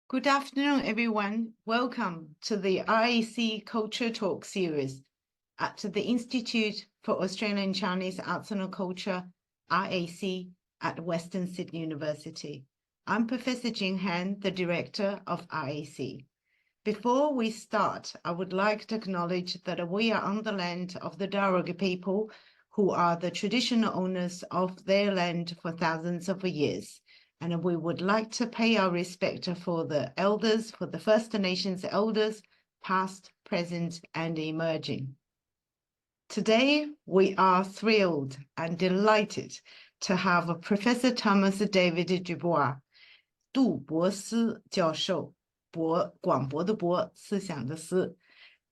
Good afternoon, everyone. Welcome to the IAC Culture Talk series at the Institute for Australian Chinese Arts and Culture, IAC, at Western Sydney University. I'm Professor Jing Han, the director of IAC. Before we start, I would like to acknowledge that we are on the land of the Darug people, who are the traditional owners of their land for thousands of years. And we would like to pay our respect for the elders, for the First Nations elders, past, present, and emerging. Today, we are thrilled and delighted to have Professor Thomas David DuBois, 杜博斯教授，广博的博，思想的思,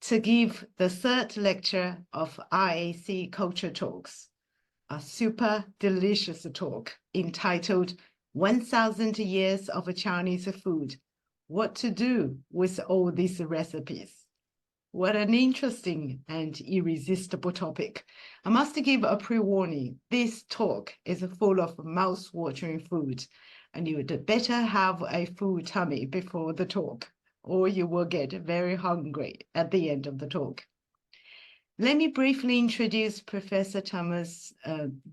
to give the third lecture of IAC Culture Talks, a super delicious talk entitled 1,000 Years of Chinese Food, What to Do with All These Recipes. What an interesting and irresistible topic. I must give a pre-warning. This talk is full of mouth-watering food, and you would better have a full tummy before the talk, or you will get very hungry at the end of the talk. Let me briefly introduce Professor Thomas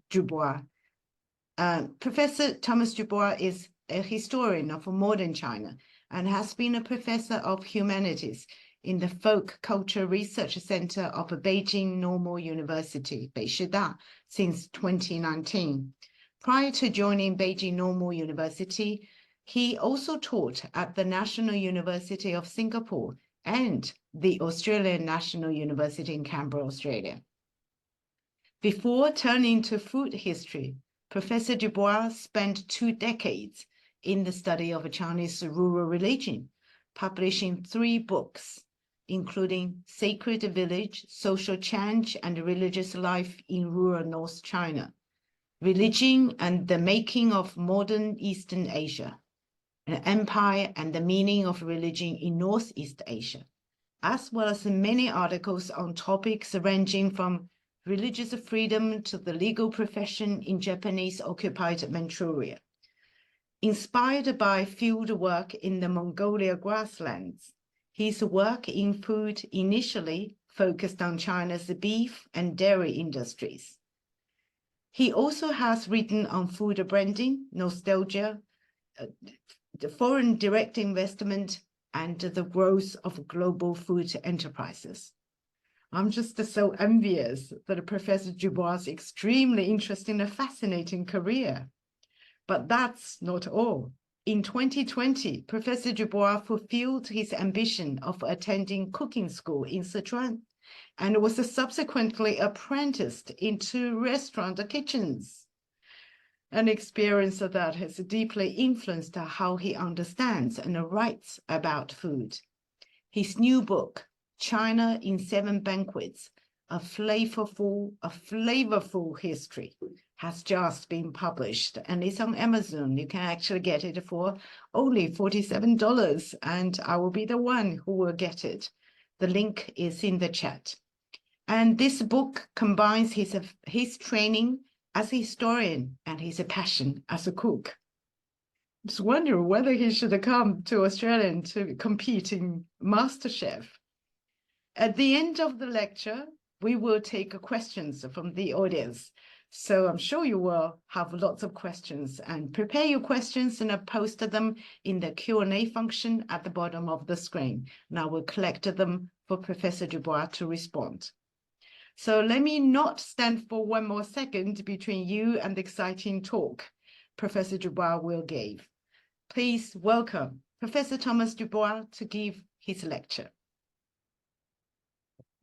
DuBois. Professor Thomas DuBois is a historian of modern China and has been a professor of humanities in the Folk Culture Research Center of Beijing Normal University, Beishida, since 2019. Prior to joining Beijing Normal University, he also taught at the National University of Singapore and the Australian National University in Canberra, Australia. Before turning to food history, Professor DuBois spent 2 decades in the study of Chinese rural religion, publishing 3 books, including Sacred Village, Social Change and Religious Life in Rural North China, Religion and the Making of Modern Eastern Asia, an Empire and the Meaning of Religion in Northeast Asia, as well as many articles on topics ranging from religious freedom to the legal profession in Japanese-occupied Manchuria. Inspired by field work in the Mongolia grasslands, his work in food initially focused on China's beef and dairy industries. He also has written on food branding, nostalgia, the foreign direct investment, and the growth of global food enterprises. I'm just so envious that Professor DuBois' extremely interesting and fascinating career. But that's not all. In 2020, Professor DuBois fulfilled his ambition of attending cooking school in Sichuan and was subsequently apprenticed into restaurant kitchens, an experience that has deeply influenced how he understands and writes about food. His new book, China in 7 Banquets, a flavorful history, has just been published and it's on Amazon. You can actually get it for only $47, and I will be the one who will get it. The link is in the chat. And this book combines his training as a historian and his passion as a cook. I just wonder whether he should come to Australia to compete in MasterChef. At the end of the lecture, we will take questions from the audience. So I'm sure you will have lots of questions, and prepare your questions and post them in the Q&A function at the bottom of the screen. And I will collect them for Professor DuBois to respond. So let me not stand for one more second between you and the exciting talk Professor DuBois will give. Please welcome Professor Thomas DuBois to give his lecture.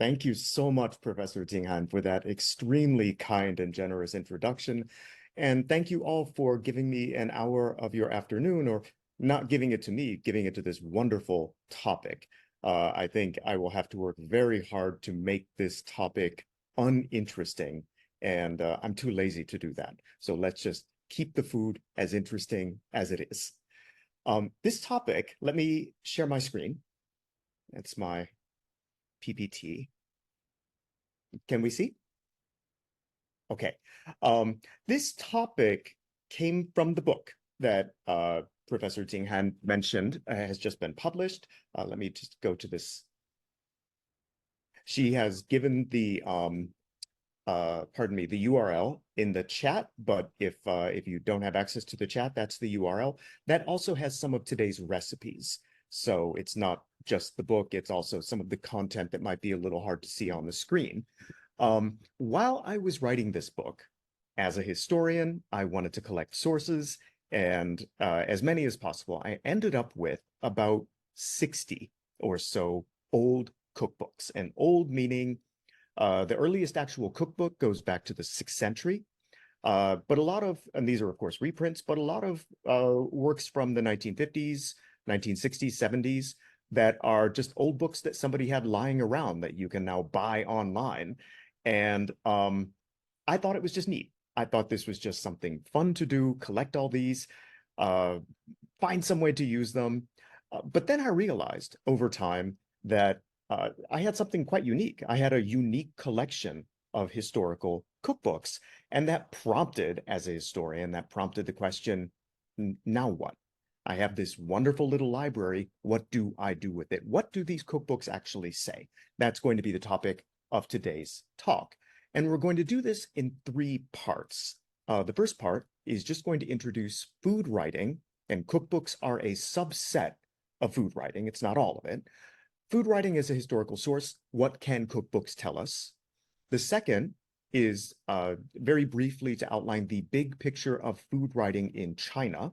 Thank you so much, Professor Jing Han, for that extremely kind and generous introduction. And thank you all for giving me an hour of your afternoon, or not giving it to me, giving it to this wonderful topic. I think I will have to work very hard to make this topic uninteresting, and I'm too lazy to do that. So let's just keep the food as interesting as it is. This topic, let me share my screen. That's my PPT. Can we see? Okay. This topic came from the book that Professor Ting Han mentioned has just been published. Let me just go to this. She has given the pardon me, the URL in the chat, but if you don't have access to the chat, that's the URL. That also has some of today's recipes. So it's not just the book, it's also some of the content that might be a little hard to see on the screen. While I was writing this book, as a historian, I wanted to collect sources, and as many as possible. I ended up with about 60 or so old cookbooks, and old meaning the earliest actual cookbook goes back to the 6th century, but a lot of, and these are of course reprints, but a lot of works from the 1950s, 1960s, 70s that are just old books that somebody had lying around that you can now buy online. And I thought it was just neat. I thought this was just something fun to do, collect all these, find some way to use them. But then I realized over time that I had something quite unique. I had a unique collection of historical cookbooks, and that prompted, as a historian, that prompted the question, now what? I have this wonderful little library. What do I do with it? What do these cookbooks actually say? That's going to be the topic of today's talk. And we're going to do this in 3 parts. The first part is just going to introduce food writing, and cookbooks are a subset of food writing. It's not all of it. Food writing is a historical source. What can cookbooks tell us? The second is very briefly to outline the big picture of food writing in China.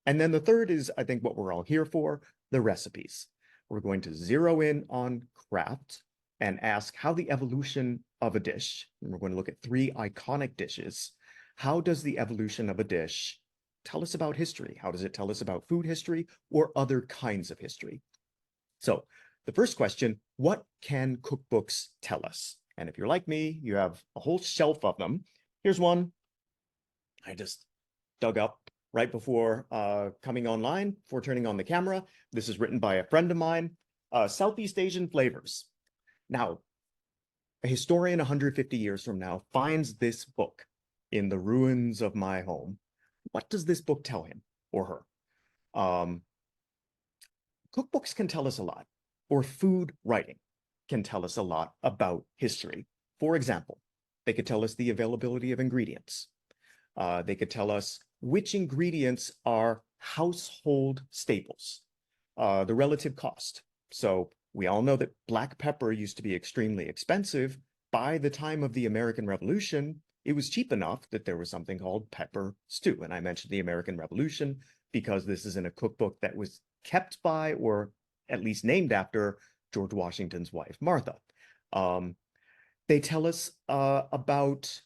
And then the third is, I think, what we're all here for, the recipes. We're going to zero in on craft and ask how the evolution of a dish, and we're going to look at 3 iconic dishes. How does the evolution of a dish tell us about history? How does it tell us about food history or other kinds of history? So the first question, what can cookbooks tell us? And if you're like me, you have a whole shelf of them. Here's one I just dug up right before coming online, before turning on the camera. This is written by a friend of mine, Southeast Asian Flavors. Now, a historian 150 years from now finds this book in the ruins of my home. What does this book tell him or her? Cookbooks can tell us a lot, or food writing can tell us a lot about history. For example, they could tell us the availability of ingredients. They could tell us which ingredients are household staples, the relative cost. So we all know that black pepper used to be extremely expensive. By the time of the American Revolution, it was cheap enough that there was something called pepper stew. And I mentioned the American Revolution because this is in a cookbook that was kept by, or at least named after, George Washington's wife, Martha. They tell us about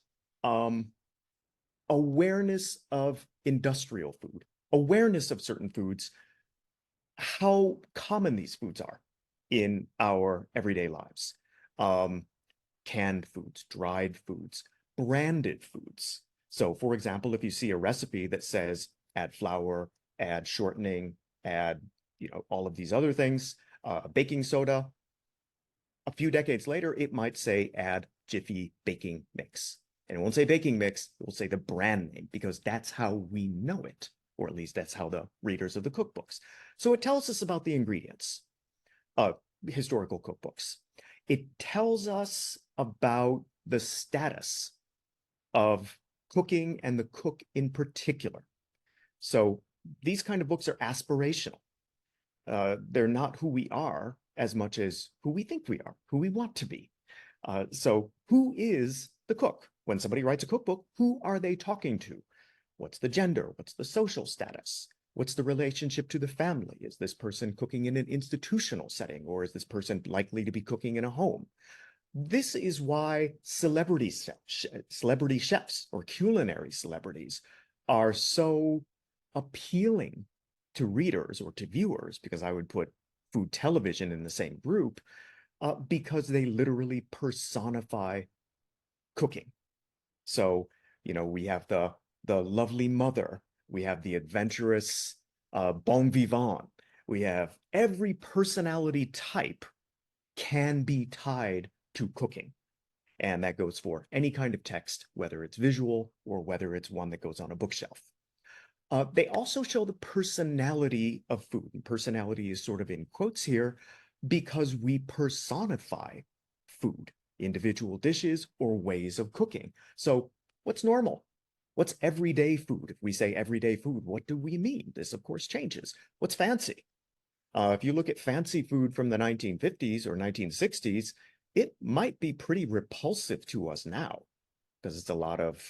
awareness of industrial food, awareness of certain foods, how common these foods are in our everyday lives. Canned foods, dried foods, branded foods. So for example, if you see a recipe that says add flour, add shortening, add, all of these other things, baking soda, a few decades later, it might say add Jiffy baking mix. And it won't say baking mix, it will say the brand name, because that's how we know it, or at least that's how the readers of the cookbooks. So it tells us about the ingredients of historical cookbooks. It tells us about the status of cooking and the cook in particular. So these kind of books are aspirational. They're not who we are as much as who we think we are, who we want to be. So who is the cook? When somebody writes a cookbook, who are they talking to? What's the gender? What's the social status? What's the relationship to the family? Is this person cooking in an institutional setting, or is this person likely to be cooking in a home? This is why celebrity chefs or culinary celebrities are so appealing to readers or to viewers, because I would put food television in the same group, because they literally personify cooking. So, we have the lovely mother, we have the adventurous bon vivant, we have every personality type can be tied to cooking. And that goes for any kind of text, whether it's visual or whether it's one that goes on a bookshelf. They also show the personality of food. And personality is sort of in quotes here because we personify food, individual dishes or ways of cooking. So what's normal? What's everyday food? If we say everyday food, what do we mean? This, of course, changes. What's fancy? If you look at fancy food from the 1950s or 1960s, it might be pretty repulsive to us now because it's a lot of,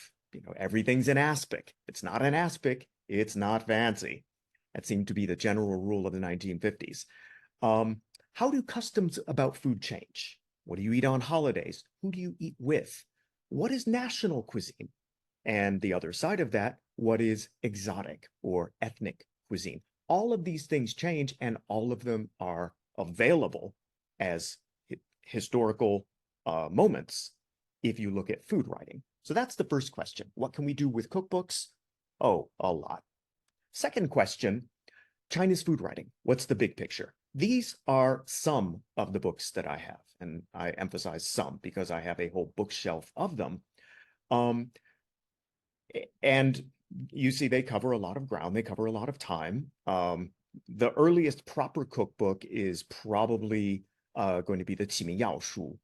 everything's in aspic. It's not in aspic, it's not fancy. That seemed to be the general rule of the 1950s. How do customs about food change? What do you eat on holidays? Who do you eat with? What is national cuisine? And the other side of that, what is exotic or ethnic cuisine? All of these things change, and all of them are available as historical moments if you look at food writing. So that's the first question. What can we do with cookbooks? Oh, a lot. Second question, China's food writing. What's the big picture? These are some of the books that I have, and I emphasize some because I have a whole bookshelf of them. And you see they cover a lot of ground, they cover a lot of time. The earliest proper cookbook is probably going to be the Qiming Yao Shu,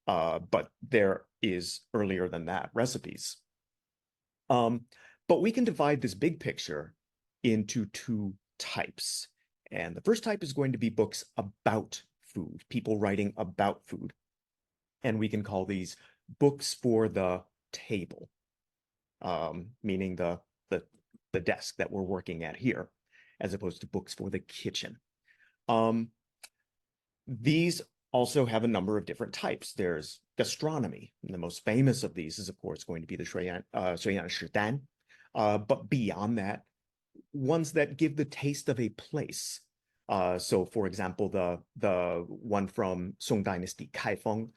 but there is earlier than that recipes. But we can divide this big picture into two types. And the first type is going to be books about food, people writing about food. And we can call these books for the table, meaning the desk that we're working at here, as opposed to books for the kitchen. These also have a number of different types. There's gastronomy, and the most famous of these is, of course, going to be the Shuiyan Shidan. But beyond that, ones that give the taste of a place. So, for example, the one from Song Dynasty, Kaifeng,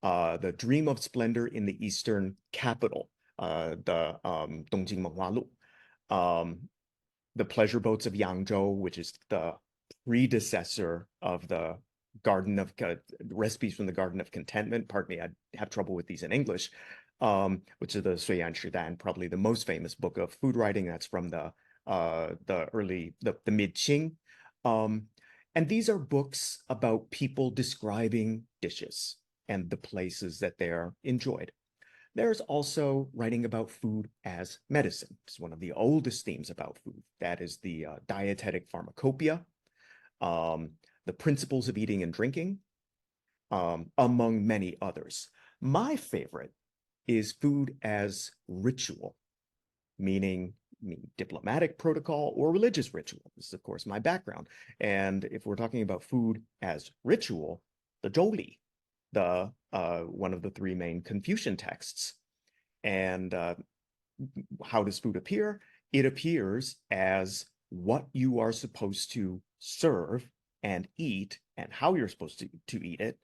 the Dream of Splendor in the Eastern Capital, the Dongjing Menghua Lu, the Pleasure Boats of Yangzhou, which is the predecessor of the recipes from the Garden of Contentment. Pardon me, I have trouble with these in English, which is the Shuiyan Shidan, probably the most famous book of food writing. That's from the mid-Qing. And these are books about people describing dishes and the places that they're enjoyed. There's also writing about food as medicine. It's one of the oldest themes about food. That is the dietetic pharmacopoeia, the principles of eating and drinking, among many others. My favorite is food as ritual, meaning diplomatic protocol or religious ritual. This is, of course, my background. And if we're talking about food as ritual, the Zhouli, one of the three main Confucian texts. And how does food appear? It appears as what you are supposed to serve and eat and how you're supposed to eat it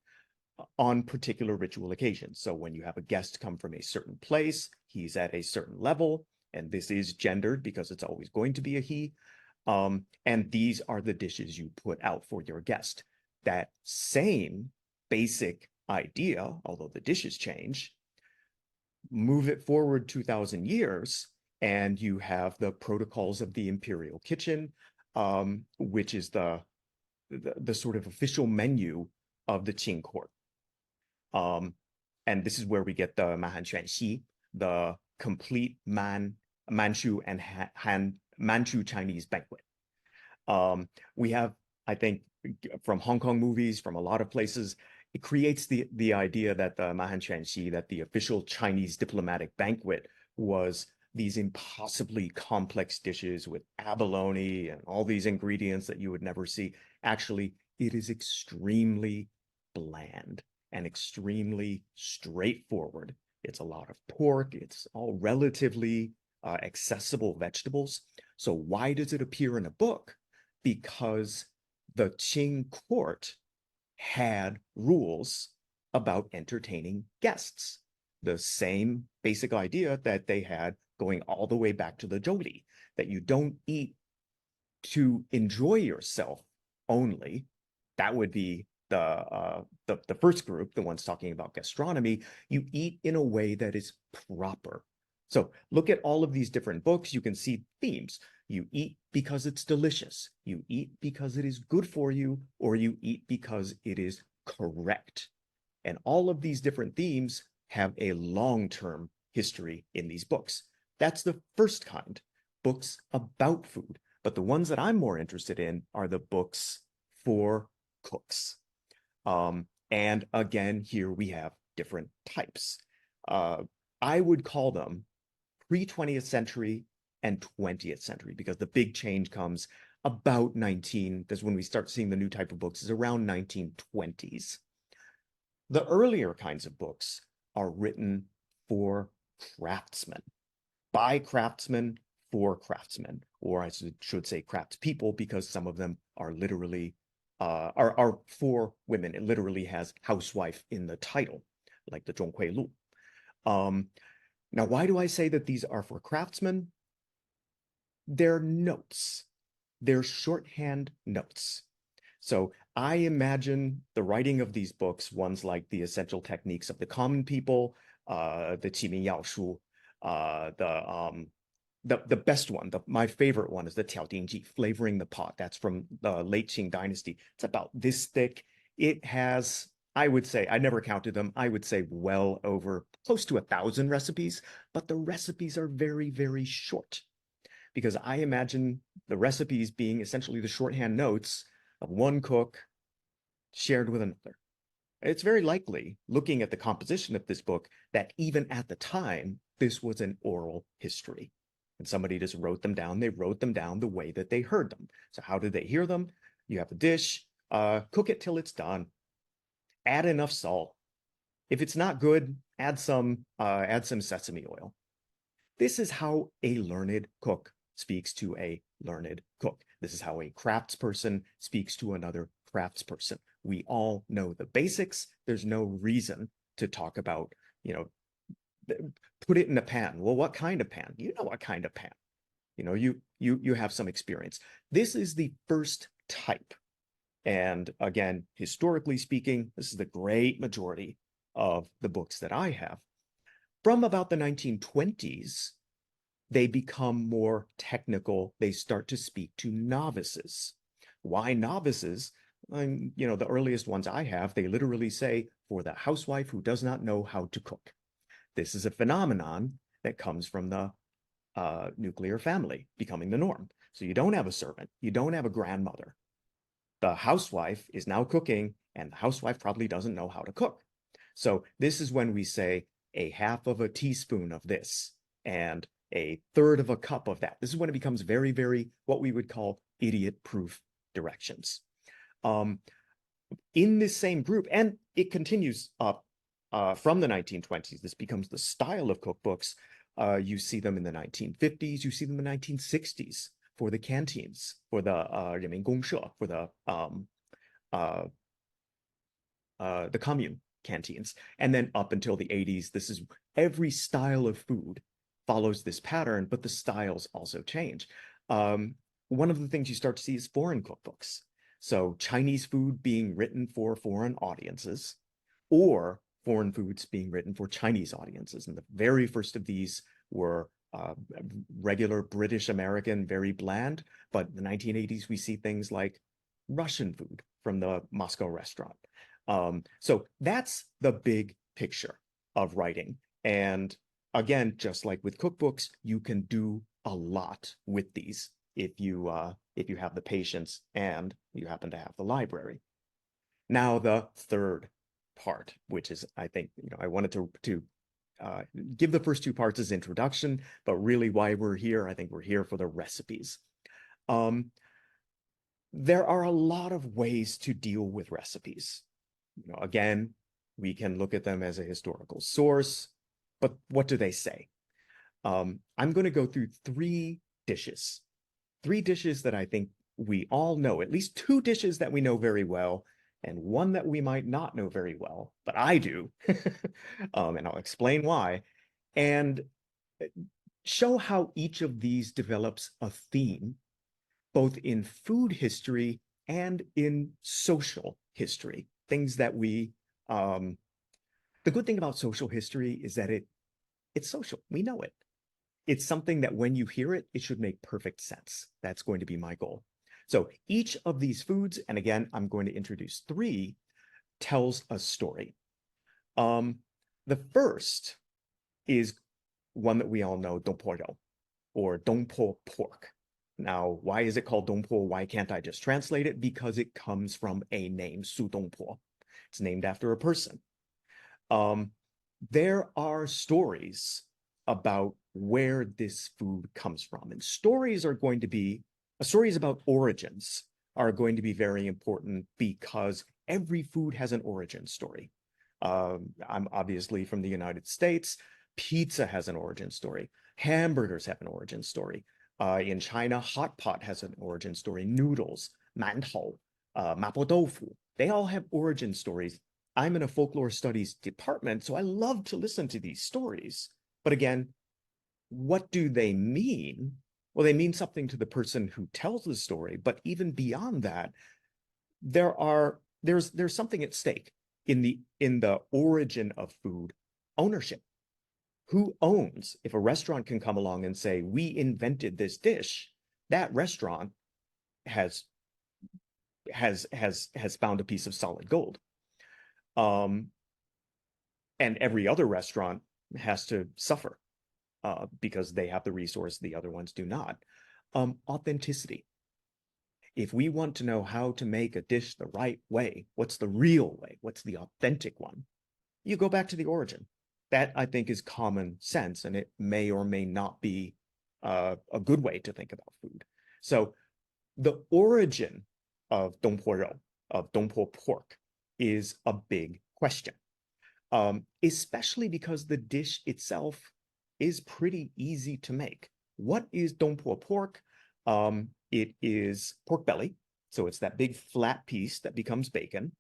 on particular ritual occasions. So when you have a guest come from a certain place, he's at a certain level, and this is gendered because it's always going to be a he. And these are the dishes you put out for your guest. That same basic idea, although the dishes change, move it forward 2,000 years, and you have the protocols of the imperial kitchen, which is the sort of official menu of the Qing court. And this is where we get the Mahan Xuanxi, the complete Manchu and Manchu Chinese banquet. We have, I think, from Hong Kong movies, from a lot of places, it creates the idea that the Mahan Xuanxi, that the official Chinese diplomatic banquet was these impossibly complex dishes with abalone and all these ingredients that you would never see. Actually, it is extremely bland and extremely straightforward. It's a lot of pork. It's all relatively accessible vegetables. So why does it appear in a book? Because the Qing court had rules about entertaining guests. The same basic idea that they had going all the way back to the Zhouli, that you don't eat to enjoy yourself only. That would be the first group, the ones talking about gastronomy. You eat in a way that is proper. So look at all of these different books. You can see themes. You eat because it's delicious. You eat because it is good for you, or you eat because it is correct. And all of these different themes have a long-term history in these books. That's the first kind, books about food. But the ones that I'm more interested in are the books for cooks. And again, here we have different types. I would call them pre-20th century and 20th century, because the big change comes about that's when we start seeing the new type of books, is around 1920s. The earlier kinds of books are written for craftsmen, by craftsmen, for craftsmen, or I should say craftspeople, because some of them are literally are for women. It literally has housewife in the title, like the Zhonghui Lu. Now, why do I say that these are for craftsmen? They're notes. They're shorthand notes. So I imagine the writing of these books, ones like The Essential Techniques of the Common People, the Qiming Yao Shu, the best one, my favorite one is the Tiao Dingji, Flavoring the Pot. That's from the late Qing dynasty. It's about this thick. It has, I would say, I never counted them, I would say well over close to 1,000 recipes, but the recipes are very, very short, because I imagine the recipes being essentially the shorthand notes of one cook shared with another. It's very likely, looking at the composition of this book, that even at the time, this was an oral history. And somebody just wrote them down. They wrote them down the way that they heard them. So how did they hear them? You have a dish, cook it till it's done. Add enough salt. If it's not good, add some sesame oil. This is how a learned cook speaks to a learned cook. This is how a craftsperson speaks to another craftsperson. We all know the basics. There's no reason to talk about, put it in a pan. Well, what kind of pan? You know what kind of pan. You have some experience. This is the first type. And again, historically speaking, this is the great majority of the books that I have. From about the 1920s, they become more technical. They start to speak to novices. Why novices? The earliest ones I have, they literally say, for the housewife who does not know how to cook. This is a phenomenon that comes from the nuclear family becoming the norm. So you don't have a servant, you don't have a grandmother. The housewife is now cooking, and the housewife probably doesn't know how to cook. So this is when we say a half of a teaspoon of this and a third of a cup of that. This is when it becomes very, very what we would call idiot-proof directions. In this same group, and it continues up from the 1920s, this becomes the style of cookbooks. You see them in the 1950s, you see them in the 1960s for the canteens, for the 人民公社, for the commune canteens. And then up until the 80s, this is every style of food follows this pattern, but the styles also change. One of the things you start to see is foreign cookbooks. So Chinese food being written for foreign audiences, or foreign foods being written for Chinese audiences. And the very first of these were regular British American, very bland. But in the 1980s, we see things like Russian food from the Moscow restaurant. So that's the big picture of writing. And again, just like with cookbooks, you can do a lot with these if you have the patience and you happen to have the library. Now, the third part, which is, I think, I wanted to give the first two parts as introduction, but really why we're here, I think we're here for the recipes. There are a lot of ways to deal with recipes. Again, we can look at them as a historical source, but what do they say? I'm going to go through three dishes that I think we all know, at least two dishes that we know very well, and one that we might not know very well, but I do. And I'll explain why, and show how each of these develops a theme, both in food history and in social history. Things that the good thing about social history is that it's social. We know it. it's something that when you hear it, it should make perfect sense. That's going to be my goal. So each of these foods, and again, I'm going to introduce 3, tells a story. The first is one that we all know, dongpo or dongpo pork. Now, why is it called dongpo? Why can't I just translate it? Because it comes from a name, Su Dongpo. It's named after a person. There are stories about where this food comes from, and stories about origins are going to be very important because every food has an origin story. I'm obviously from the United States. Pizza has an origin story. Hamburgers have an origin story. In China, hot pot has an origin story. Noodles, mantou, mapo tofu, they all have origin stories. I'm in a folklore studies department, so I love to listen to these stories. But again, what do they mean? Well, they mean something to the person who tells the story, but even beyond that, there's something at stake in the origin of food ownership. Who owns? If a restaurant can come along and say, we invented this dish, that restaurant has found a piece of solid gold. And every other restaurant has to suffer because they have the resource the other ones do not. Authenticity. If we want to know how to make a dish the right way, what's the real way? What's the authentic one? You go back to the origin. That, I think, is common sense, and it may or may not be a good way to think about food. So the origin of dongpo pork, is a big question, especially because the dish itself is pretty easy to make. What is dongpo pork? It is pork belly, so it's that big flat piece that becomes bacon.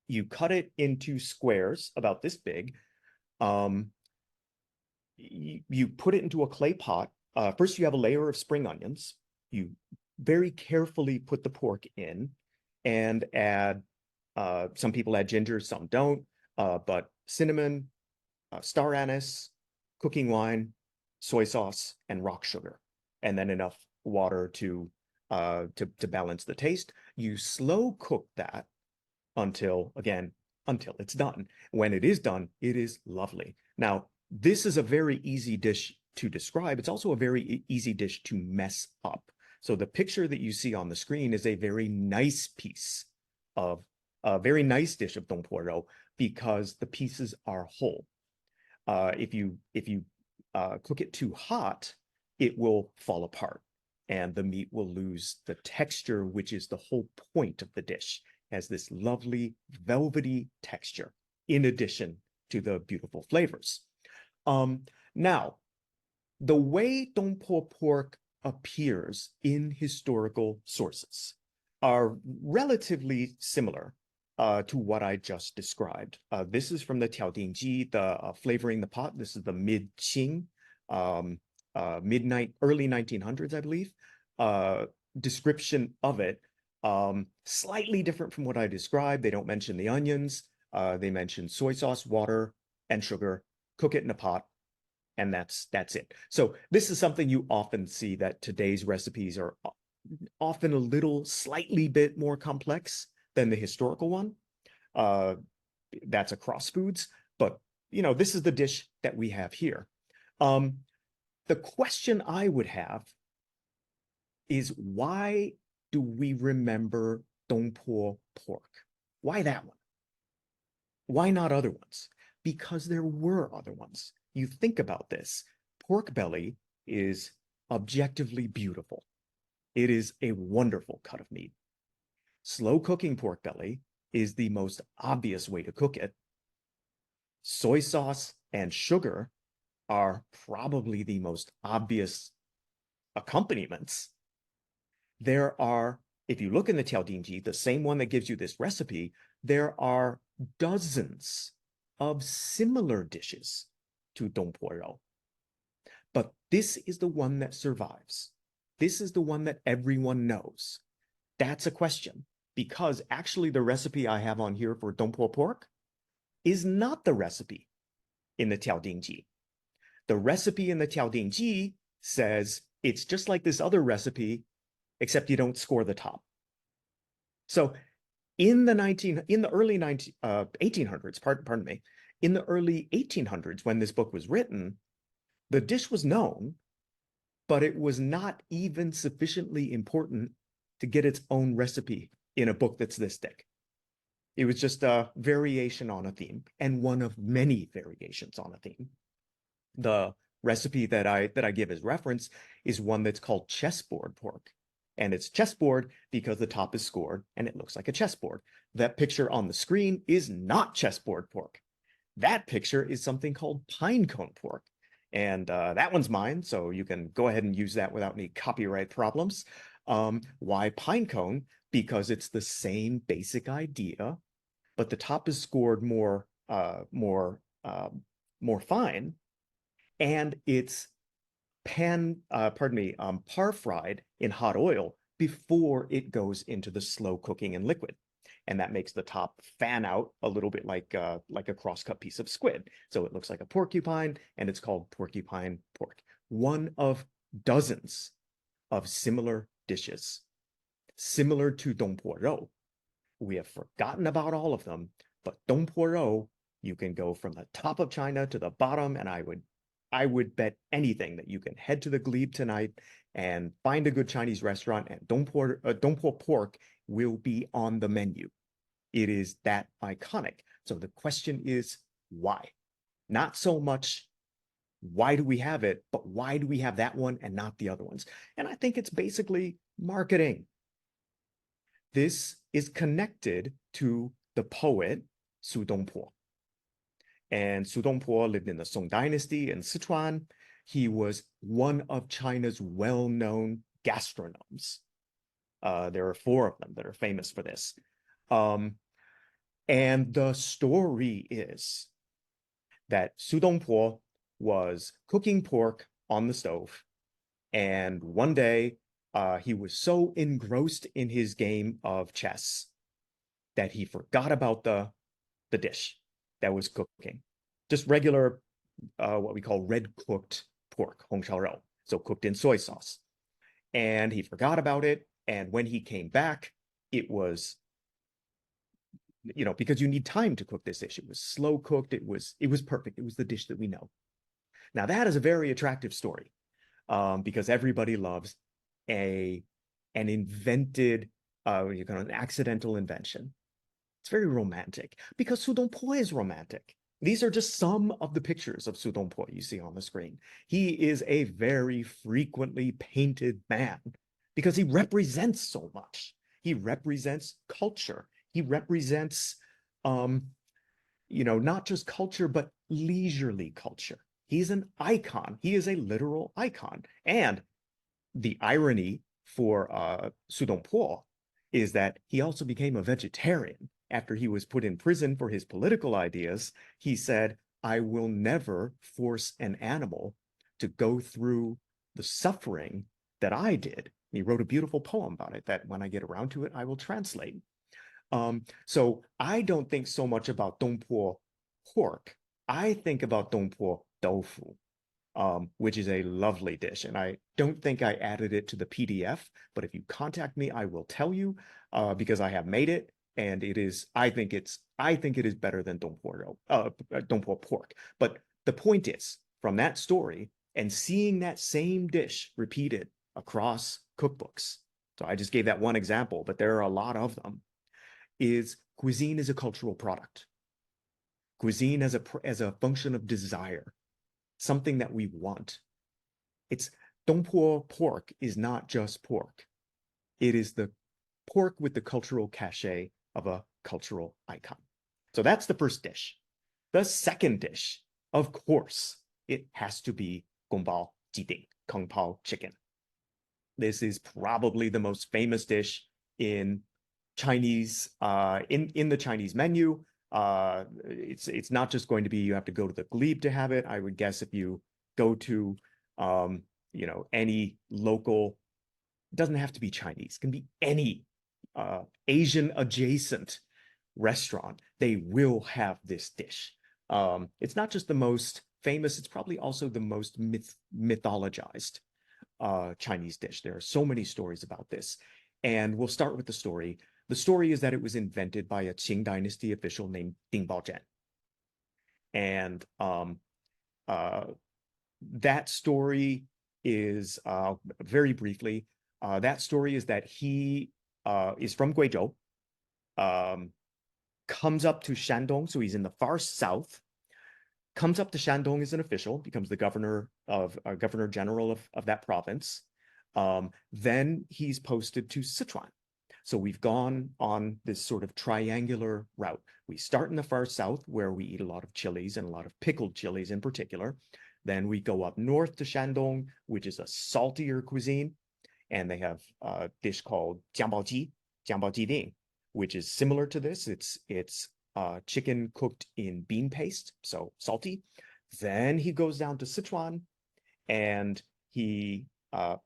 You cut it into squares about this big. You put it into a clay pot. First, you have a layer of spring onions. You very carefully put the pork in and add, some people add ginger, some don't, but cinnamon, star anise, cooking wine, soy sauce, and rock sugar, and then enough water to balance the taste. You slow cook that until it's done. When it is done, it is lovely. Now, this is a very easy dish to describe. It's also a very easy dish to mess up. So the picture that you see on the screen is a very nice dish of dongpo because the pieces are whole. If you cook it too hot, it will fall apart and the meat will lose the texture, which is the whole point of the dish. Has this lovely velvety texture in addition to the beautiful flavors. Now, the way dongpo pork appears in historical sources are relatively similar to what I just described. This is from the Tiaodingji, the Flavoring the Pot. This is the mid-Qing, early 1900s, I believe, description of it. Slightly different from what I described. They don't mention the onions. They mention soy sauce, water, and sugar. Cook it in a pot, and that's it. So this is something you often see, that today's recipes are often a little slightly bit more complex than the historical one. That's across foods, but this is the dish that we have here. The question I would have is, why do we remember dongpo pork? Why that one? Why not other ones? Because there were other ones. You think about this. Pork belly is objectively beautiful. It is a wonderful cut of meat. Slow cooking pork belly is the most obvious way to cook it. Soy sauce and sugar are probably the most obvious accompaniments. There are, if you look in the Tiaodingji, the same one that gives you this recipe, there are dozens of similar dishes to dongpo. But this is the one that survives. This is the one that everyone knows. That's a question, because actually the recipe I have on here for dongpo pork is not the recipe in the Tiaodingji. The recipe in the Tiaodingji says it's just like this other recipe, except you don't score the top. So in the early 1800s, pardon me, in the early 1800s, when this book was written, the dish was known, but it was not even sufficiently important to get its own recipe in a book that's this thick. It was just a variation on a theme, and one of many variations on a theme. The recipe that I give as reference is one that's called chessboard pork. And it's chessboard because the top is scored and it looks like a chessboard. That picture on the screen is not chessboard pork. That picture is something called pinecone pork. And that one's mine, so you can go ahead and use that without any copyright problems. Why pinecone? Because it's the same basic idea, but the top is scored more fine, and it's par fried in hot oil before it goes into the slow cooking in liquid. And that makes the top fan out a little bit like a cross-cut piece of squid. So it looks like a porcupine, and it's called porcupine pork. One of dozens of similar dishes, similar to dongpo rou. We have forgotten about all of them, but dongpo rou, you can go from the top of China to the bottom, and I would bet anything that you can head to the Glebe tonight and find a good Chinese restaurant, and dongpo pork will be on the menu. It is that iconic. So the question is, why? Not so much why do we have it, but why do we have that one and not the other ones? And I think it's basically marketing. This is connected to the poet Su Dongpo. And Su Dongpo lived in the Song Dynasty in Sichuan. He was one of China's well-known gastronomes. There are 4 of them that are famous for this. And the story is that Su Dongpo was cooking pork on the stove. And one day, he was so engrossed in his game of chess that he forgot about the dish that was cooking. Just regular, what we call red cooked pork, hong shao rou, so cooked in soy sauce. And he forgot about it. And when he came back, it was, because you need time to cook this dish. It was slow cooked. It was perfect. It was the dish that we know. Now that is a very attractive story, because everybody loves an invented, an accidental invention. It's very romantic because Su Dongpo is romantic. These are just some of the pictures of Su Dongpo you see on the screen. He is a very frequently painted man because he represents so much. He represents culture. He represents, not just culture, but leisurely culture. He's an icon. He is a literal icon. And the irony for Su Dongpo is that he also became a vegetarian. After he was put in prison for his political ideas, he said, I will never force an animal to go through the suffering that I did. He wrote a beautiful poem about it that when I get around to it, I will translate. So I don't think so much about dongpo pork. I think about dongpo tofu, which is a lovely dish. And I don't think I added it to the PDF, but if you contact me, I will tell you, because I have made it. And I think it is better than dongpo pork. But the point is, from that story and seeing that same dish repeated across cookbooks, so I just gave that one example, but there are a lot of them, is cuisine is a cultural product. Cuisine as a function of desire, something that we want. It's dongpo pork is not just pork. It is the pork with the cultural cachet of a cultural icon. So that's the first dish. The second dish, of course, it has to be gongbao jiding, kung pao chicken. This is probably the most famous dish in Chinese, in the Chinese menu. It's not just going to be you have to go to the glebe to have it. I would guess if you go to any local, it doesn't have to be Chinese, it can be any Asian adjacent restaurant, they will have this dish. It's not just the most famous, it's probably also the most mythologized Chinese dish. There are so many stories about this. And we'll start with the story. The story is that it was invented by a Qing dynasty official named Ding Baozhen. And that story is, very briefly, that story is that he is from Guizhou, comes up to Shandong, so he's in the far south, comes up to Shandong as an official, becomes the governor general of that province. Then he's posted to Sichuan. So we've gone on this sort of triangular route. We start in the far south, where we eat a lot of chilies and a lot of pickled chilies in particular. Then we go up north to Shandong, which is a saltier cuisine. And they have a dish called jiangbaoji ding, which is similar to this. It's chicken cooked in bean paste, so salty. Then he goes down to Sichuan, and he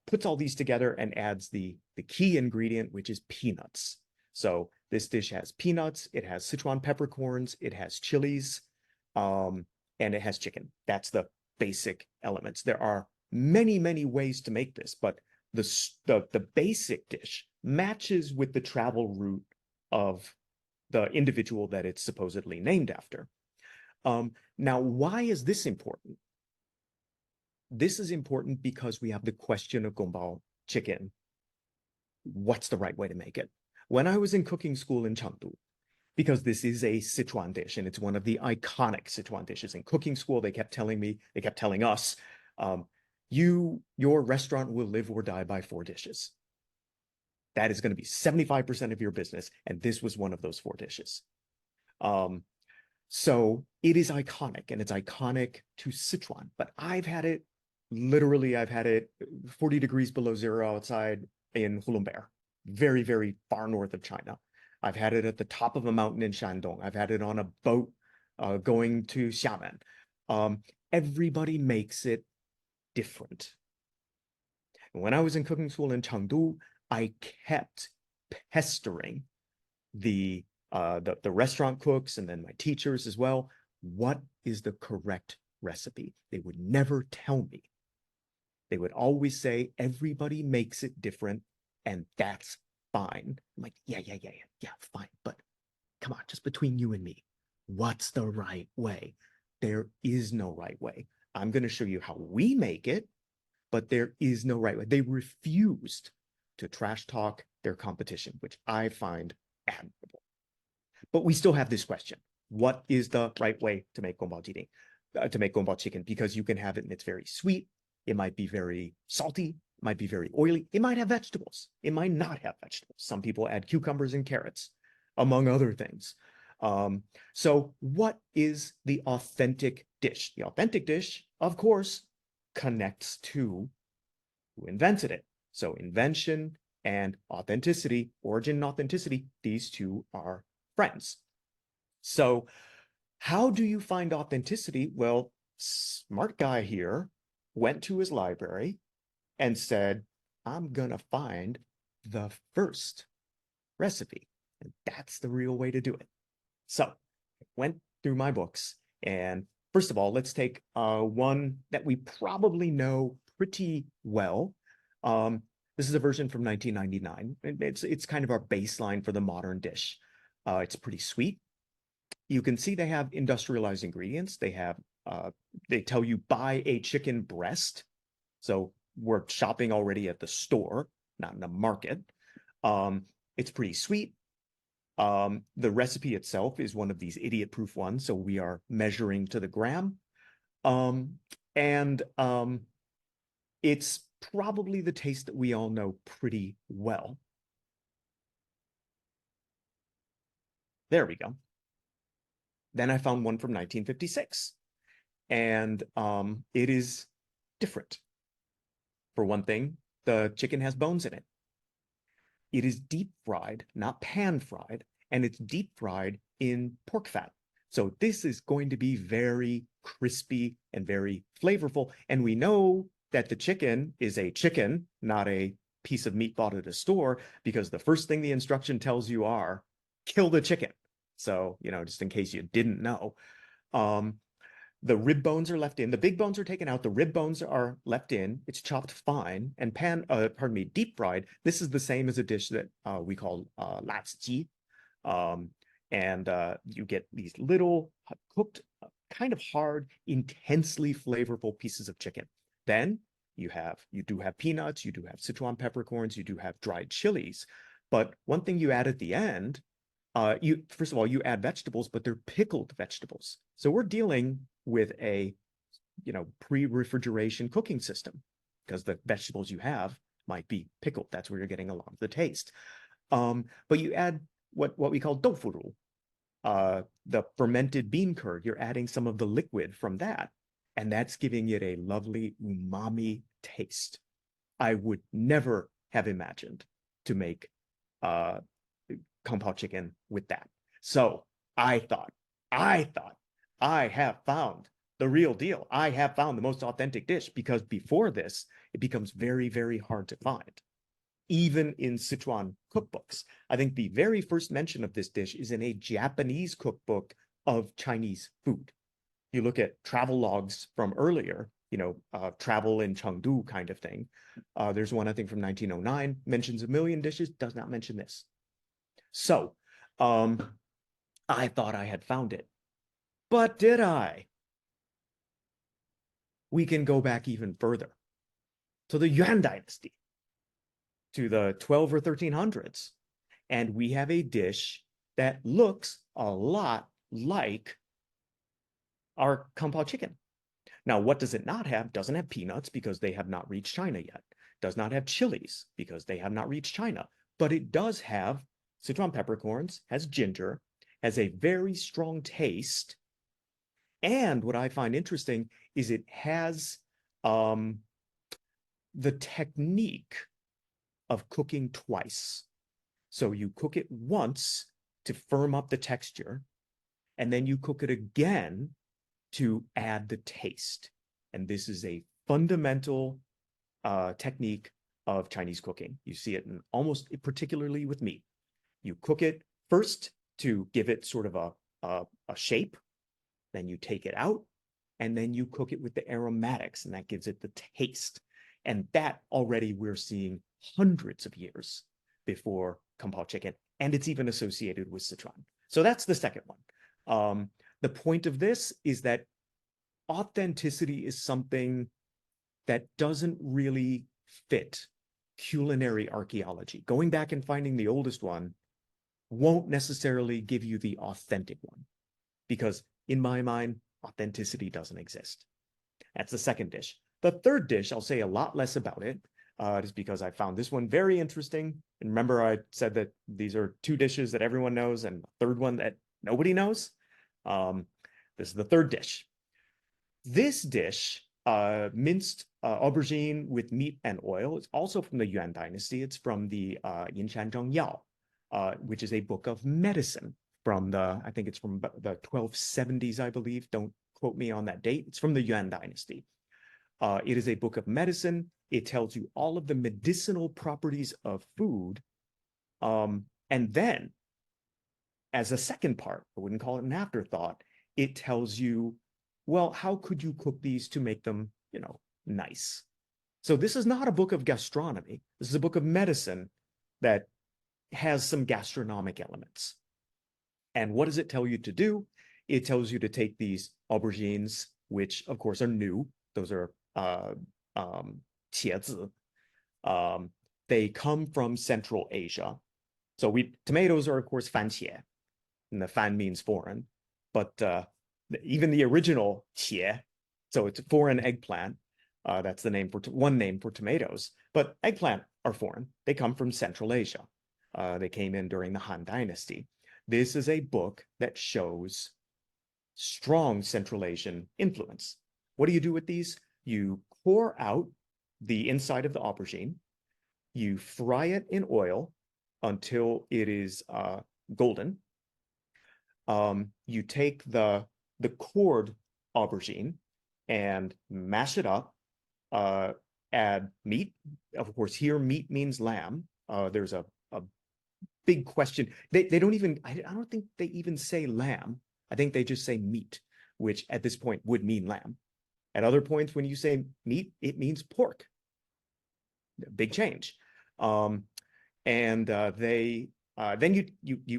puts all these together and adds the key ingredient, which is peanuts. So this dish has peanuts, it has Sichuan peppercorns, it has chilies, and it has chicken. That's the basic elements. There are many, many ways to make this, but the basic dish matches with the travel route of the individual that it's supposedly named after. Now, why is this important? This is important because we have the question of gongbao chicken. What's the right way to make it? When I was in cooking school in Chengdu, because this is a Sichuan dish and it's one of the iconic Sichuan dishes. In cooking school, they kept telling us, your restaurant will live or die by 4 dishes. That is going to be 75% of your business. And this was one of those 4 dishes. So it is iconic, and it's iconic to Sichuan, but I've had it 40 degrees below zero outside in Hulunbuir, very, very far north of China. I've had it at the top of a mountain in Shandong. I've had it on a boat going to Xiamen. Everybody makes it different. When I was in cooking school in Chengdu, I kept pestering the restaurant cooks and then my teachers as well. What is the correct recipe? They would never tell me. They would always say, everybody makes it different, and that's fine. I'm like, yeah, fine. But come on, just between you and me, what's the right way? There is no right way. I'm going to show you how we make it, but there is no right way. They refused to trash talk their competition, which I find admirable. But we still have this question. What is the right way to make gongbao chicken? Because you can have it and it's very sweet. It might be very salty. It might be very oily. It might have vegetables. It might not have vegetables. Some people add cucumbers and carrots, among other things. So what is the authentic dish? The authentic dish, of course, connects to who invented it. So invention and authenticity, origin and authenticity, these two are friends. So how do you find authenticity? Well, smart guy here went to his library and said, I'm gonna find the first recipe. And that's the real way to do it. So I went through my books, and first of all, let's take one that we probably know pretty well. This is a version from 1999. It's kind of our baseline for the modern dish. It's pretty sweet. You can see they have industrialized ingredients. They tell you buy a chicken breast. So we're shopping already at the store, not in the market. It's pretty sweet. The recipe itself is one of these idiot-proof ones, so we are measuring to the gram. It's probably the taste that we all know pretty well. There we go. Then I found one from 1956, and it is different. For one thing, the chicken has bones in it. It is deep fried, not pan fried, and it's deep fried in pork fat. So this is going to be very crispy and very flavorful. And we know that the chicken is a chicken, not a piece of meat bought at a store, because the first thing the instruction tells you are kill the chicken. So, just in case you didn't know. The rib bones are left in. The big bones are taken out. The rib bones are left in. It's chopped fine and deep fried. This is the same as a dish that we call lazi. And you get these little cooked, kind of hard, intensely flavorful pieces of chicken. Then you do have peanuts, you do have Sichuan peppercorns, you do have dried chilies. But one thing you add at the end, first of all, you add vegetables, but they're pickled vegetables. So we're dealing with a, pre-refrigeration cooking system because the vegetables you have might be pickled. That's where you're getting a lot of the taste. But you add what we call tofu, the fermented bean curd. You're adding some of the liquid from that, and that's giving it a lovely umami taste. I would never have imagined to make kung pao chicken with that. So I thought I have found the real deal. I have found the most authentic dish, because before this, it becomes very, very hard to find, even in Sichuan cookbooks. I think the very first mention of this dish is in a Japanese cookbook of Chinese food. You look at travel logs from earlier, travel in Chengdu kind of thing. There's one, I think, from 1909, mentions a million dishes, does not mention this. So I thought I had found it. But did I? We can go back even further to the Yuan dynasty, to the 12 or 1300s. And we have a dish that looks a lot like our kung pao chicken. Now, what does it not have? Doesn't have peanuts because they have not reached China yet. Does not have chilies because they have not reached China. But it does have Sichuan peppercorns, has ginger, has a very strong taste. And what I find interesting is it has the technique of cooking twice. So you cook it once to firm up the texture, and then you cook it again to add the taste. And this is a fundamental technique of Chinese cooking. You see it in almost particularly with meat. You cook it first to give it sort of a shape, then you take it out, and then you cook it with the aromatics, and that gives it the taste. And that already we're seeing hundreds of years before kung pao chicken, and it's even associated with Sichuan. So that's the second one. The point of this is that authenticity is something that doesn't really fit culinary archaeology. Going back and finding the oldest one won't necessarily give you the authentic one, because in my mind, authenticity doesn't exist. That's the second dish. The third dish, I'll say a lot less about it, just because I found this one very interesting. And remember, I said that these are two dishes that everyone knows and a third one that nobody knows. This is the third dish. This dish, minced aubergine with meat and oil, it's also from the Yuan dynasty. It's from the Yinshan Zheng Yao, which is a book of medicine from I think it's from the 1270s, I believe. Don't quote me on that date. It's from the Yuan dynasty. It is a book of medicine. It tells you all of the medicinal properties of food. And then, as a second part, I wouldn't call it an afterthought, it tells you, well, how could you cook these to make them, nice? So this is not a book of gastronomy. This is a book of medicine that has some gastronomic elements. And what does it tell you to do? It tells you to take these aubergines, which of course are new. Those are 茄子. They come from Central Asia. So tomatoes are of course 番茄, and the 番 means foreign. But even the original 茄, so it's a foreign eggplant. That's the name one name for tomatoes. But eggplant are foreign. They come from Central Asia. They came in during the Han Dynasty. This is a book that shows strong Central Asian influence. What do you do with these? You pour out the inside of the aubergine. You fry it in oil until it is golden. You take the cored aubergine and mash it up. Add meat. Of course, here meat means lamb. There's a big question. They don't even, I don't think they even say lamb. I think they just say meat, which at this point would mean lamb. At other points, when you say meat, it means pork. Big change. Then you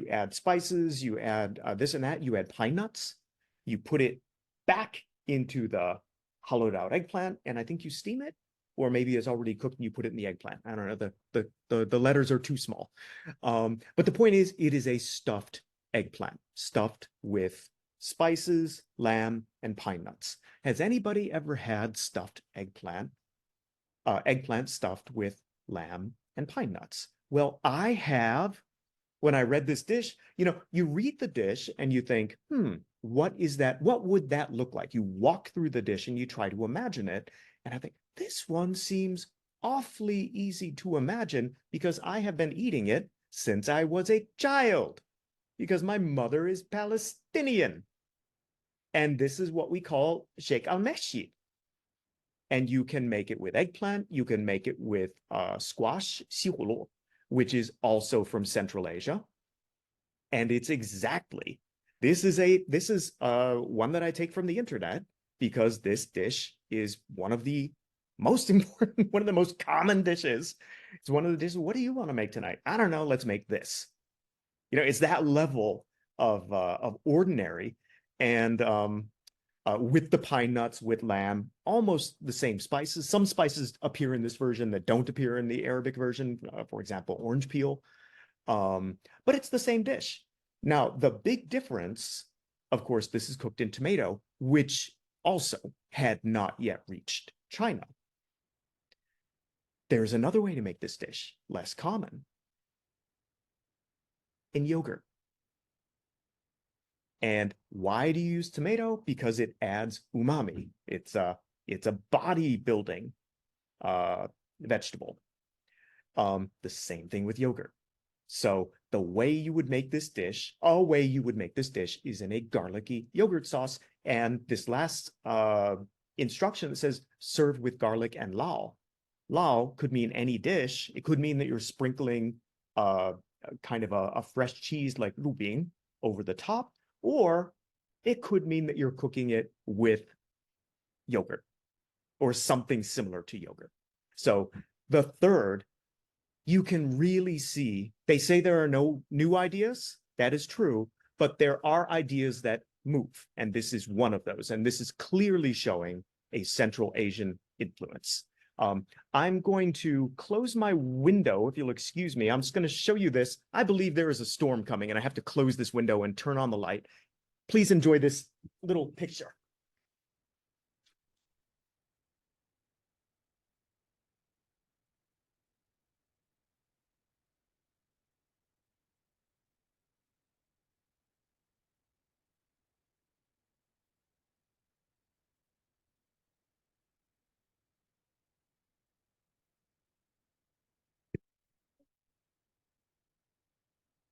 add spices, you add this and that, you add pine nuts, you put it back into the hollowed out eggplant, and I think you steam it, or maybe it's already cooked and you put it in the eggplant. I don't know, the letters are too small. But the point is, it is a stuffed eggplant, stuffed with spices, lamb, and pine nuts. Has anybody ever had stuffed eggplant stuffed with lamb and pine nuts? Well, I have. When I read this dish, you read the dish and you think, what is that? What would that look like? You walk through the dish and you try to imagine it. And I think this one seems awfully easy to imagine because I have been eating it since I was a child, because my mother is Palestinian. And this is what we call sheikh al-meshi. And you can make it with eggplant. You can make it with squash, siholo, which is also from Central Asia. And it's exactly, this is one that I take from the internet, because this dish is one of the most important, one of the most common dishes. It's one of the dishes. What do you want to make tonight? I don't know. Let's make this. It's that level of ordinary. And with the pine nuts, with lamb, almost the same spices. Some spices appear in this version that don't appear in the Arabic version, for example, orange peel. But it's the same dish. Now, the big difference, of course, this is cooked in tomato, which also had not yet reached China. There's another way to make this dish, less common, in yogurt. And why do you use tomato? Because it adds umami. It's a bodybuilding vegetable. The same thing with yogurt. So the way you would make this dish, is in a garlicky yogurt sauce. And this last instruction that says serve with garlic and lao. Lao could mean any dish. It could mean that you're sprinkling kind of a fresh cheese like lubing over the top. Or it could mean that you're cooking it with yogurt or something similar to yogurt. So the third, you can really see, they say there are no new ideas. That is true, but there are ideas that move. And this is one of those. And this is clearly showing a Central Asian influence. I'm going to close my window, if you'll excuse me. I'm just going to show you this. I believe there is a storm coming, and I have to close this window and turn on the light. Please enjoy this little picture.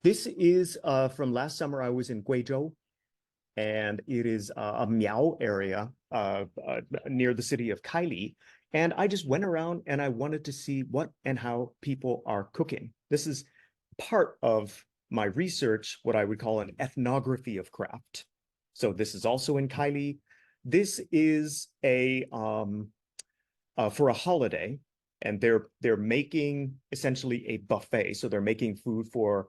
This is from last summer. I was in Guizhou, and it is a Miao area near the city of Kaili. And I just went around and I wanted to see what and how people are cooking. This is part of my research, what I would call an ethnography of craft. So this is also in Kaili. This is for a holiday, and they're making essentially a buffet. So they're making food for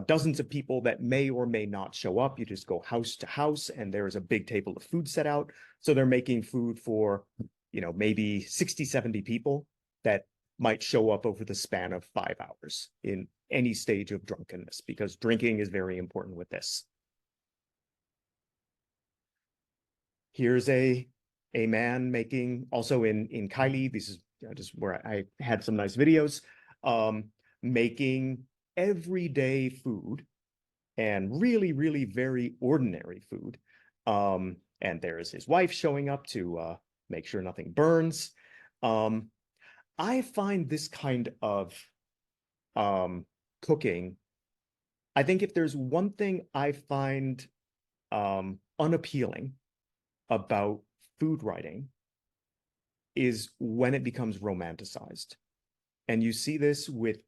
dozens of people that may or may not show up. You just go house to house, and there's a big table of food set out. So they're making food for, maybe 60, 70 people that might show up over the span of 5 hours in any stage of drunkenness, because drinking is very important with this. Here's a man making, also in Kaili, this is just where I had some nice videos, making everyday food, and really, really very ordinary food. And there's his wife showing up to make sure nothing burns. I find this kind of cooking, I think if there's one thing I find unappealing about food writing, is when it becomes romanticized. And you see this with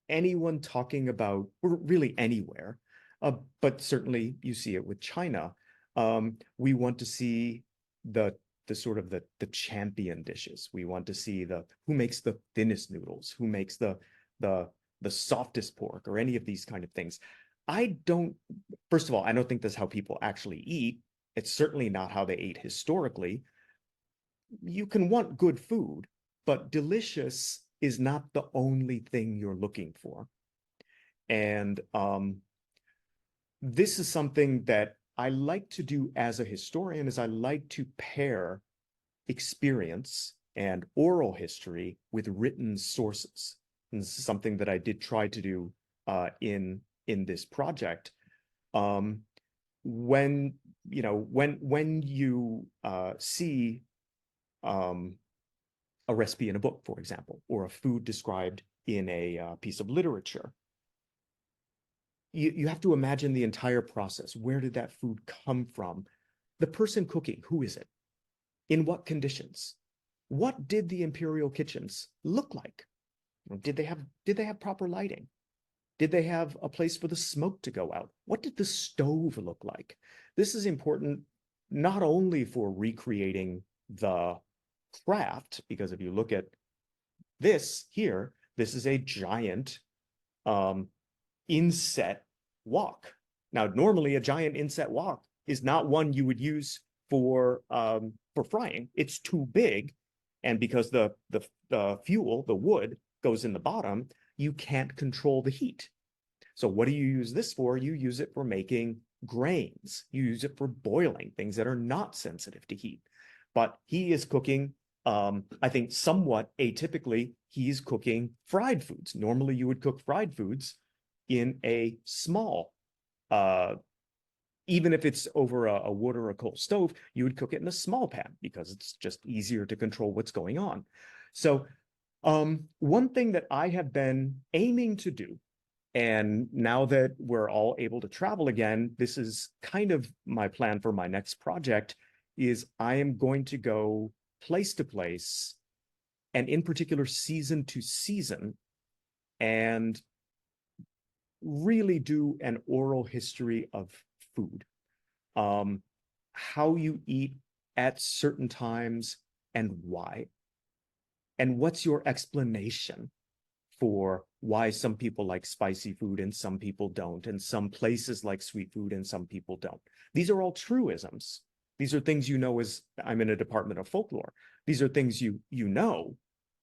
anyone talking about, or really anywhere, but certainly you see it with China. We want to see the sort of the champion dishes. We want to see who makes the thinnest noodles, who makes the softest pork, or any of these kind of things. First of all, I don't think that's how people actually eat. It's certainly not how they ate historically. You can want good food, but delicious is not the only thing you're looking for. And this is something that I like to do as a historian, is I like to pair experience and oral history with written sources. And this is something that I did try to do in this project. When you see a recipe in a book, for example, or a food described in a piece of literature, you have to imagine the entire process. Where did that food come from? The person cooking, who is it? In what conditions? What did the imperial kitchens look like? Did they have proper lighting? Did they have a place for the smoke to go out? What did the stove look like? This is important not only for recreating the craft, because if you look at this here, this is a giant inset wok. Now, normally a giant inset wok is not one you would use for frying. It's too big, and because the fuel, the wood, goes in the bottom, you can't control the heat. So what do you use this for? You use it for making grains. You use it for boiling things that are not sensitive to heat. But he is cooking, I think somewhat atypically, he's cooking fried foods. Normally you would cook fried foods in a small, even if it's over a wood or a coal stove, you would cook it in a small pan because it's just easier to control what's going on. So one thing that I have been aiming to do, and now that we're all able to travel again, this is kind of my plan for my next project, is I am going to go place to place, and in particular season to season, and really do an oral history of food. How you eat at certain times and why. And what's your explanation for why some people like spicy food and some people don't, and some places like sweet food and some people don't. These are all truisms. These are things you know, as I'm in a department of folklore. These are things you know,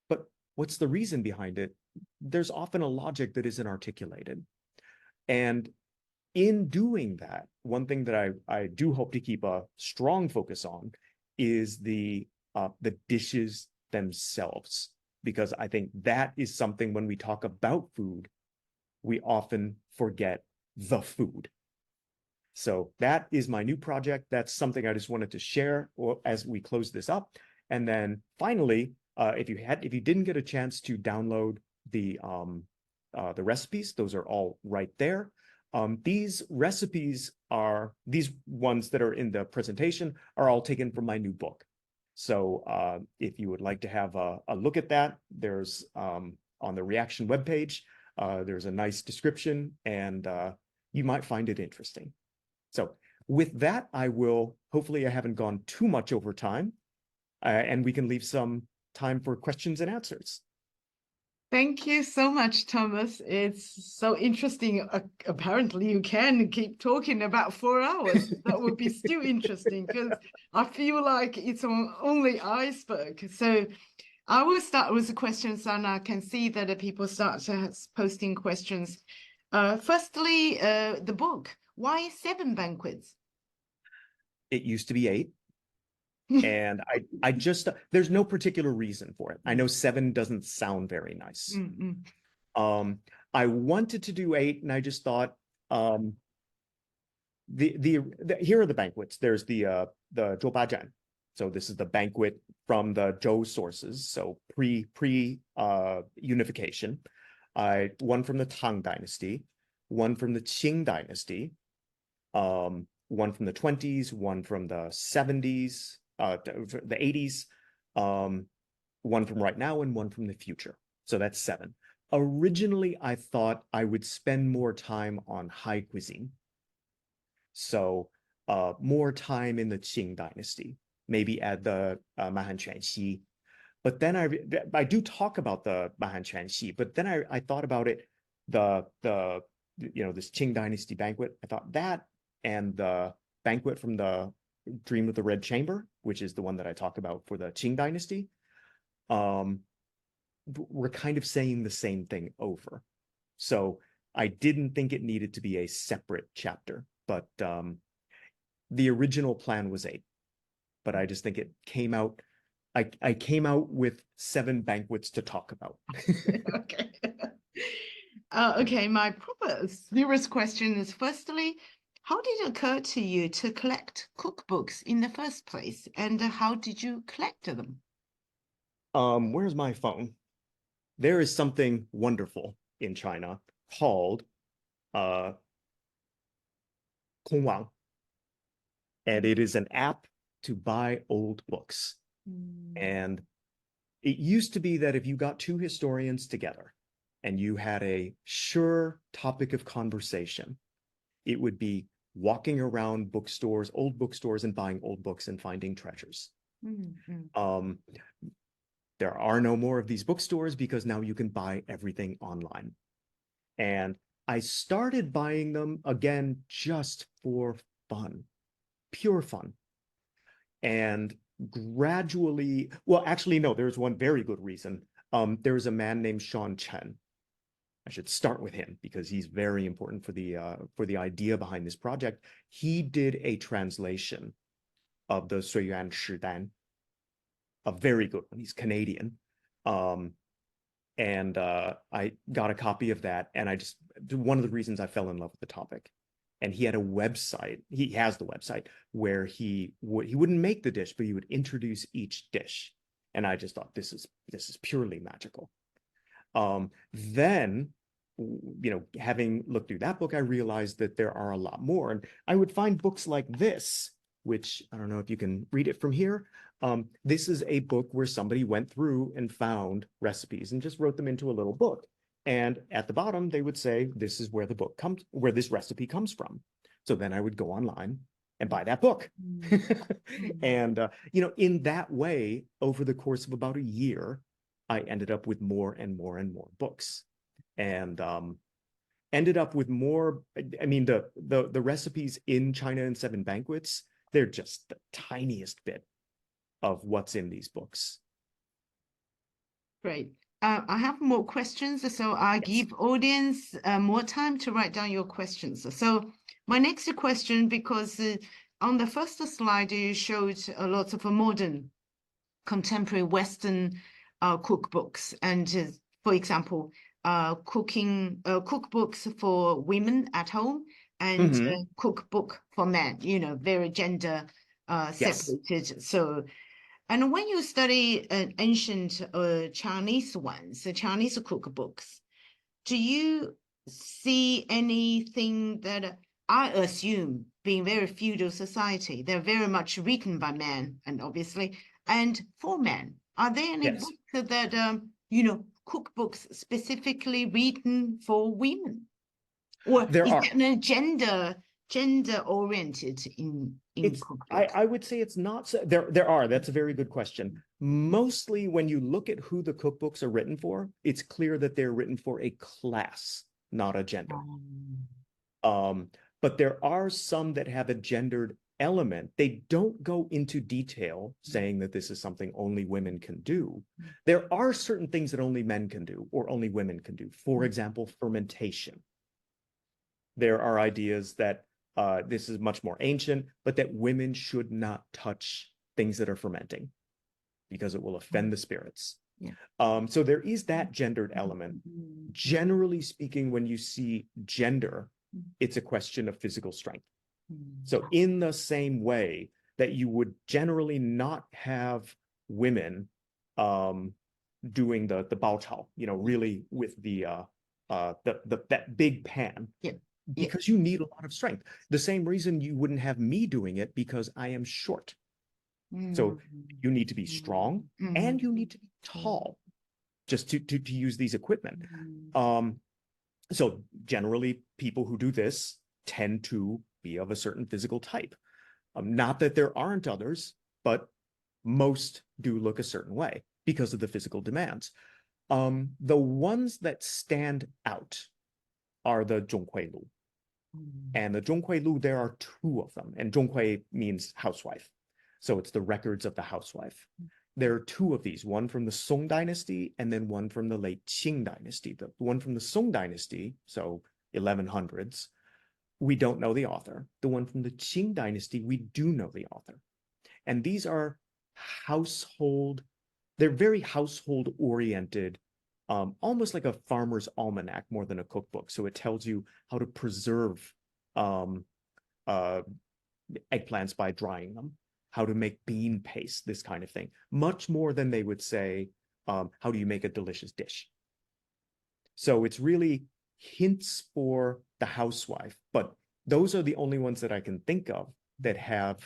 but what's the reason behind it? There's often a logic that isn't articulated. And in doing that, one thing that I do hope to keep a strong focus on is the dishes themselves, because I think that is something when we talk about food, we often forget the food. So that is my new project. That's something I just wanted to share as we close this up. And then finally, if you didn't get a chance to download the recipes, those are all right there. These recipes these ones that are in the presentation are all taken from my new book. So if you would like to have a look at that, there's on the Reaction webpage, there's a nice description, and you might find it interesting. So with that, hopefully I haven't gone too much over time, and we can leave some time for questions and answers. Thank you so much, Thomas. It's so interesting. Apparently, you can keep talking about 4 hours. That would be still interesting, because I feel like it's only iceberg. So I will start with the questions, and I can see that the people start posting questions. Firstly, the book. Why 7 banquets? It used to be 8. And I just, there's no particular reason for it. I know 7 doesn't sound very nice. I wanted to do 8, and I just thought, here are the banquets. There's the Zhou. So this is the banquet from the Zhou sources, so pre unification. One from the Tang Dynasty, one from the Qing Dynasty, one from the 20s, one from the 70s, the 80s, one from right now, and one from the future. So that's 7. Originally, I thought I would spend more time on high cuisine. So more time in the Qing dynasty, maybe at the Mahan Quanxi. But then I do talk about the Mahan Quanxi, but then I thought about it, the this Qing dynasty banquet. I thought that and the banquet from the Dream of the Red Chamber, which is the one that I talk about for the Qing dynasty, we're kind of saying the same thing over. So I didn't think it needed to be a separate chapter, but the original plan was 8, but I just think it came out. I came out with 7 banquets to talk about. Okay. Okay, my proper serious question is, firstly, how did it occur to you to collect cookbooks in the first place, and how did you collect them? Where's my phone? There is something wonderful in China called Kongwang, and it is an app to buy old books. And it used to be that if you got 2 historians together and you had a sure topic of conversation, it would be walking around bookstores, old bookstores, and buying old books and finding treasures. There are no more of these bookstores because now you can buy everything online. And I started buying them again just for fun, pure fun. And gradually, well, actually, no, there's one very good reason. There's a man named Sean Chen. I should start with him because he's very important for the idea behind this project. He did a translation of the Sui Yuan Shidan, a very good one. He's Canadian. And I got a copy of that, and one of the reasons I fell in love with the topic. And he had a website. He has the website where he wouldn't make the dish, but he would introduce each dish. And I just thought this is purely magical. Then, having looked through that book, I realized that there are a lot more. And I would find books like this, which I don't know if you can read it from here. This is a book where somebody went through and found recipes and just wrote them into a little book. And at the bottom, they would say, this is where where this recipe comes from. So then I would go online and buy that book. And, in that way, over the course of about a year, I ended up with more and more and more books, and ended up with more. I mean, the recipes in China and Seven Banquets, they're just the tiniest bit of what's in these books. Great. I have more questions, so I give audience more time to write down your questions. So my next question, because on the first slide, you showed a lot of modern, contemporary Western cookbooks. And for example, cookbooks for women at home and cookbook for men, very gender separated. So, and when you study ancient Chinese ones, the Chinese cookbooks, do you see anything that I assume, being very feudal society, they're very much written by men, and obviously, and for men? Are there any books that, cookbooks specifically written for women? Or There are. It gender oriented in cookbooks? I would say it's not. There are. That's a very good question. Mostly when you look at who the cookbooks are written for, it's clear that they're written for a class, not a gender. But there are some that have a gendered element. They don't go into detail saying that this is something only women can do. There are certain things that only men can do or only women can do. For example, fermentation. There are ideas that this is much more ancient, but that women should not touch things that are fermenting because it will offend the spirits. So there is that gendered element. Generally speaking, when you see gender, it's a question of physical strength. So in the same way that you would generally not have women doing the bao chao, really with that big pan. Because you need a lot of strength. The same reason you wouldn't have me doing it, because I am short. So you need to be strong and you need to be tall just to use these equipment. So generally people who do this tend to be of a certain physical type. Not that there aren't others, but most do look a certain way because of the physical demands. The ones that stand out are the zhonghuilu. And the zhonghuilu, there are two of them. And zhonghui means housewife. So it's the records of the housewife. There are two of these, one from the Song dynasty and then one from the late Qing dynasty. The one from the Song dynasty, so 1100s, we don't know the author. The one from the Qing dynasty, we do know the author. And these are household, they're very household oriented, almost like a farmer's almanac more than a cookbook. So it tells you how to preserve eggplants by drying them, how to make bean paste, this kind of thing, much more than they would say, how do you make a delicious dish? So it's really hints for the housewife, but those are the only ones that I can think of that have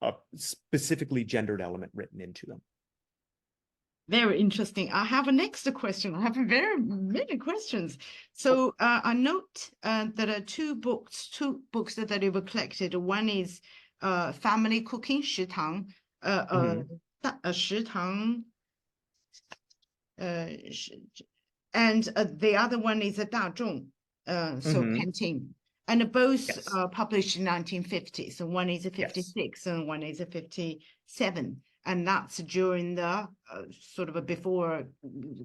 a specifically gendered element written into them. Very interesting. I have a next question. I have very many questions. So I note there are two books that you were collected. One is Family Cooking 食堂, 食堂, and the other one is a 大众, so canteen. And both published in 1950. So one is a 56 and one is a 57. And that's during the sort of a before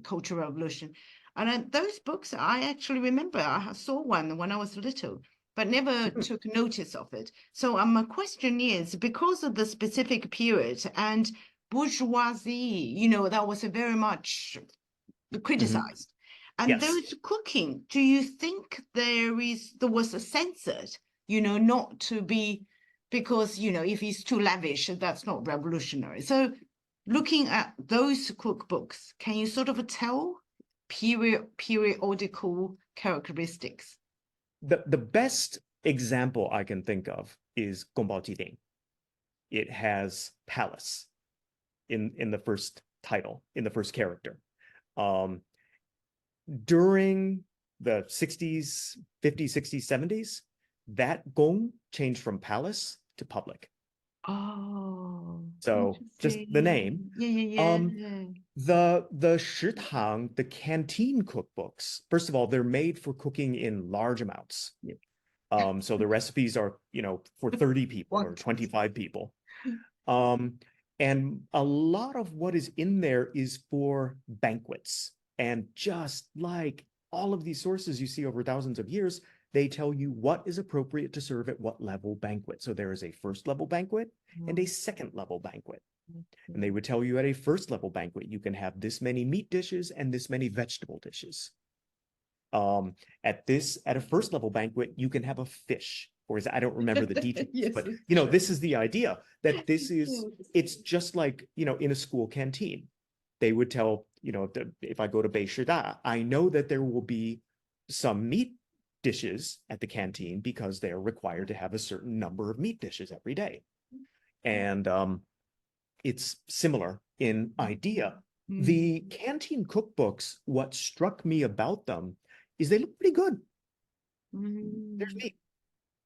Cultural Revolution. And those books, I actually remember, I saw one when I was little, but never took notice of it. So my question is, because of the specific period and bourgeoisie, you know, that was very much criticized. And those cooking, do you think there was a censored, you know, not to be, because, you know, if it's too lavish, that's not revolutionary. So looking at those cookbooks, can you sort of tell periodical characteristics? The best example I can think of is Gongbao Jiding. It has palace in the first title, in the first character. During the 60s, 50s, 60s, 70s, that gong changed from palace to public. Oh, so just the name. The 食堂, the canteen cookbooks, first of all, they're made for cooking in large amounts. So the recipes are, you know, for 30 people or 25 people. And a lot of what is in there is for banquets. And just like all of these sources you see over thousands of years, they tell you what is appropriate to serve at what level banquet. So there is a first level banquet and a second level banquet. And they would tell you at a first level banquet, you can have this many meat dishes and this many vegetable dishes. At a first level banquet, you can have a fish, or I don't remember the details, but you know, this is the idea that it's just like, you know, in a school canteen. They would tell, you know, if I go to Beishida, I know that there will be some meat dishes at the canteen because they're required to have a certain number of meat dishes every day. And it's similar in idea. The canteen cookbooks, what struck me about them is they look pretty good. There's meat,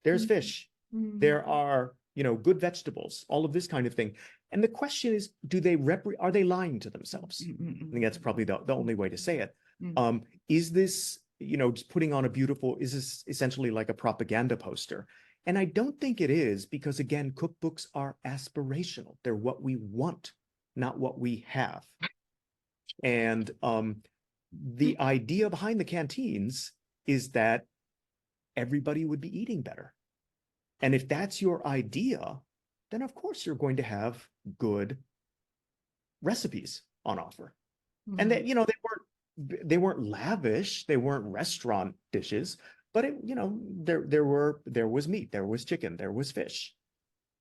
there's fish, there are, you know, good vegetables, all of this kind of thing. And the question is, are they lying to themselves? I think that's probably the only way to say it. Is this, you know, just putting on is this essentially like a propaganda poster? And I don't think it is, because again, cookbooks are aspirational. They're what we want, not what we have. And the idea behind the canteens is that everybody would be eating better. And if that's your idea, then of course you're going to have good recipes on offer. And that, you know, they weren't lavish, they weren't restaurant dishes, but it, you know, there was meat, there was chicken, there was fish.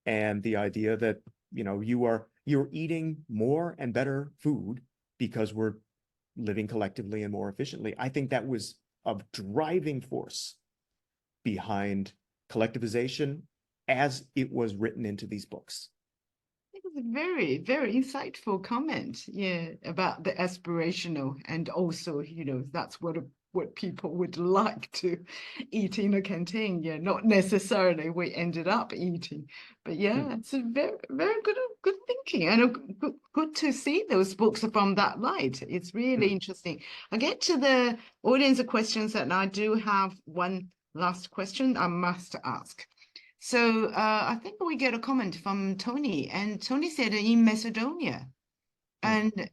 And the idea that, you know, you're eating more and better food because we're living collectively and more efficiently. I think that was a driving force behind collectivization as it was written into these books. It was a very, very insightful comment, about the aspirational, and also, you know, that's what what people would like to eat in a canteen. Yeah, not necessarily we ended up eating, but yeah, it's a very, very good thinking, and good to see those books from that light. It's really interesting. I'll get to the audience of questions, and I do have one last question I must ask. So I think we get a comment from Tony, and Tony said in Macedonia, and